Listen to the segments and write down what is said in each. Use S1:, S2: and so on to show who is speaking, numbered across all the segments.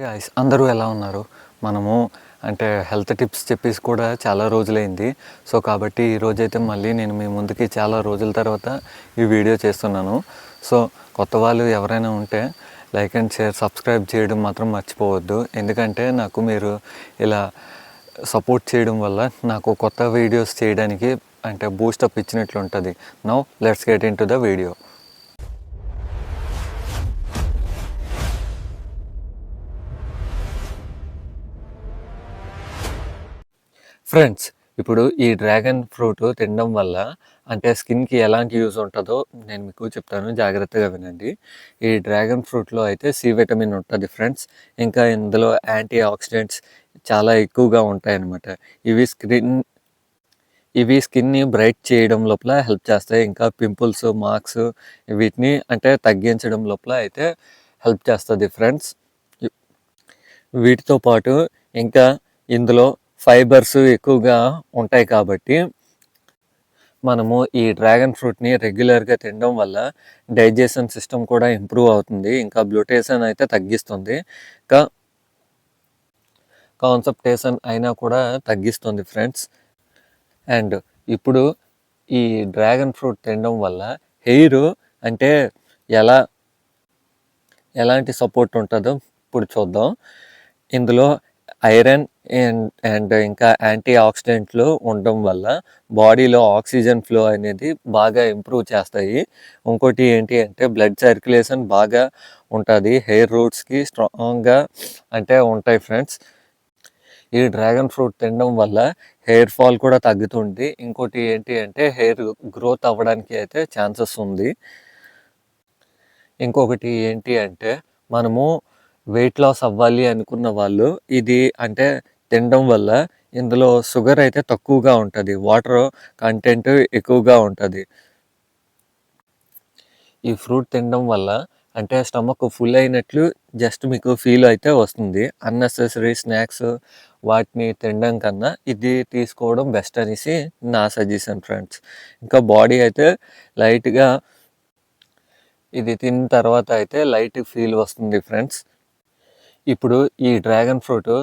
S1: Guys అందరూ ఎలా ఉన్నారు? మనము అంటే హెల్త్ టిప్స్ చెప్పేసి కూడా చాలా రోజులైంది. సో కాబట్టి ఈరోజైతే మళ్ళీ నేను మీ ముందుకి చాలా రోజుల తర్వాత ఈ వీడియో చేస్తున్నాను. సో కొత్త వాళ్ళు ఎవరైనా ఉంటే లైక్ అండ్ షేర్, సబ్స్క్రైబ్ చేయడం మాత్రం మర్చిపోవద్దు. ఎందుకంటే నాకు మీరు ఇలా సపోర్ట్ చేయడం వల్ల నాకు కొత్త వీడియోస్ చేయడానికి అంటే బూస్టప్ ఇచ్చినట్లు ఉంటుంది. Now let's get in to the video. Friends, ఇప్పుడు ఈ డ్రాగన్ ఫ్రూట్ తినడం వల్ల అంటే స్కిన్కి ఎలాంటి యూజ్ ఉంటుందో నేను మీకు చెప్తాను, జాగ్రత్తగా వినండి. ఈ డ్రాగన్ ఫ్రూట్లో అయితే సి విటమిన్ ఉంటుంది ఫ్రెండ్స్. ఇంకా ఇందులో యాంటీ ఆక్సిడెంట్స్ చాలా ఎక్కువగా ఉంటాయన్నమాట. ఇవి స్కిన్ని బ్రైట్ చేయడం లోపల హెల్ప్ చేస్తాయి. ఇంకా పింపుల్స్, మార్క్స్ వీటిని అంటే తగ్గించడం లోపల అయితే హెల్ప్ చేస్తుంది ఫ్రెండ్స్. వీటితో పాటు ఇంకా ఇందులో ఫైబర్స్ ఎక్కువగా ఉంటాయి కాబట్టి మనము ఈ డ్రాగన్ ఫ్రూట్ని రెగ్యులర్గా తినడం వల్ల డైజెషన్ సిస్టమ్ కూడా ఇంప్రూవ్ అవుతుంది. ఇంకా బ్లోటేషన్ అయితే తగ్గిస్తుంది. ఇంకా కాన్సెప్టేషన్ అయినా కూడా తగ్గిస్తుంది ఫ్రెండ్స్. అండ్ ఇప్పుడు ఈ డ్రాగన్ ఫ్రూట్ తినడం వల్ల హెయిర్ అంటే ఎలాంటి సపోర్ట్ ఉంటుందో ఇప్పుడు చూద్దాం. ఇందులో ఐరన్ అండ్ ఇంకా యాంటీ ఆక్సిడెంట్లు ఉండడం వల్ల బాడీలో ఆక్సిజన్ ఫ్లో అనేది బాగా ఇంప్రూవ్ చేస్తాయి. ఇంకోటి ఏంటి అంటే బ్లడ్ సర్క్యులేషన్ బాగా ఉంటుంది. హెయిర్ రూట్స్కి స్ట్రాంగ్గా అంటే ఉంటాయి ఫ్రెండ్స్. ఈ డ్రాగన్ ఫ్రూట్ తినడం వల్ల హెయిర్ ఫాల్ కూడా తగ్గుతుంది. ఇంకోటి ఏంటి అంటే హెయిర్ గ్రోత్ అవ్వడానికి అయితే ఛాన్సెస్ ఉంది. ఇంకొకటి ఏంటి అంటే మనము వెయిట్ లాస్ అవ్వాలి అనుకున్న వాళ్ళు ఇది అంటే తినడం వల్ల ఇందులో షుగర్ అయితే తక్కువగా ఉంటుంది, వాటర్ కంటెంట్ ఎక్కువగా ఉంటుంది. ఈ ఫ్రూట్ తినడం వల్ల అంటే స్టమక్ ఫుల్ అయినట్లు జస్ట్ మీకు ఫీల్ అయితే వస్తుంది. అన్నెసెసరీ స్నాక్స్ వాటిని తినడం కన్నా ఇది తీసుకోవడం బెస్ట్ అనేసి నా సజెషన్ ఫ్రెండ్స్. ఇంకా బాడీ అయితే లైట్గా ఇది తిన్న తర్వాత అయితే లైట్ ఫీల్ వస్తుంది ఫ్రెండ్స్. ఇప్పుడు ఈ డ్రాగన్ ఫ్రూట్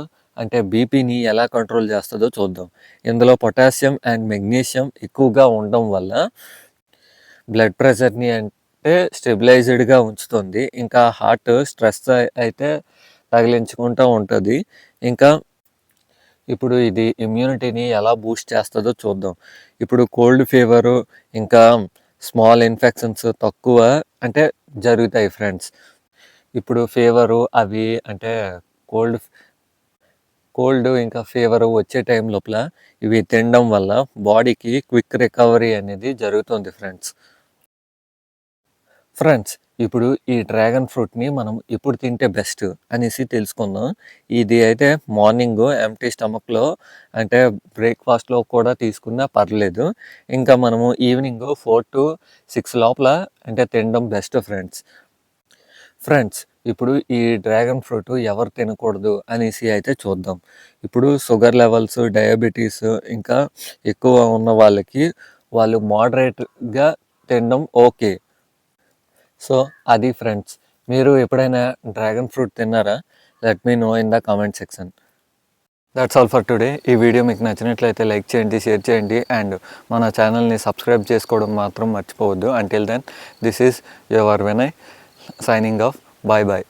S1: అంటే బీపీని ఎలా కంట్రోల్ చేస్తుందో చూద్దాం. ఇందులో పొటాషియం అండ్ మెగ్నీషియం ఎక్కువగా ఉండడం వల్ల బ్లడ్ ప్రెషర్ని అంటే స్టెబిలైజ్డ్గా ఉంచుతుంది. ఇంకా హార్ట్ స్ట్రెస్ అయితే తగిలించుకుంటూ ఉంటుంది. ఇంకా ఇప్పుడు ఇది ఇమ్యూనిటీని ఎలా బూస్ట్ చేస్తుందో చూద్దాం. ఇప్పుడు కోల్డ్ ఫీవరు ఇంకా స్మాల్ ఇన్ఫెక్షన్స్ తక్కువ అంటే జరుగుతాయి ఫ్రెండ్స్. ఇప్పుడు ఫీవరు అవి అంటే కోల్డ్ ఇంకా ఫీవర్ వచ్చే టైం లోపల ఇవి తినడం వల్ల బాడీకి క్విక్ రికవరీ అనేది జరుగుతుంది ఫ్రెండ్స్. ఇప్పుడు ఈ డ్రాగన్ ఫ్రూట్ని మనం ఇప్పుడు తింటే బెస్ట్ అనేసి తెలుసుకుందాం. ఇది అయితే మార్నింగ్ ఎంప్టీ స్టమక్లో అంటే బ్రేక్ఫాస్ట్లో కూడా తీసుకున్నా పర్లేదు. ఇంకా మనము ఈవినింగ్ 4 to 6 లోపల అంటే తినడం బెస్ట్ ఫ్రెండ్స్. ఇప్పుడు ఈ డ్రాగన్ ఫ్రూట్ ఎవరు తినకూడదు అనేసి అయితే చూద్దాం. ఇప్పుడు షుగర్ లెవెల్స్, డయాబెటీస్ ఇంకా ఎక్కువ ఉన్న వాళ్ళు మోడరేట్గా తినడం ఓకే. సో అది ఫ్రెండ్స్. మీరు ఎప్పుడైనా డ్రాగన్ ఫ్రూట్ తిన్నారా? Let me know in the comment section. That's all for today. ఈ వీడియో మీకు నచ్చినట్లయితే లైక్ చేయండి, షేర్ చేయండి అండ్ మన ఛానల్ని సబ్స్క్రైబ్ చేసుకోవడం మాత్రం మర్చిపోవద్దు. Until then this is your Vinay signing off. Bye bye.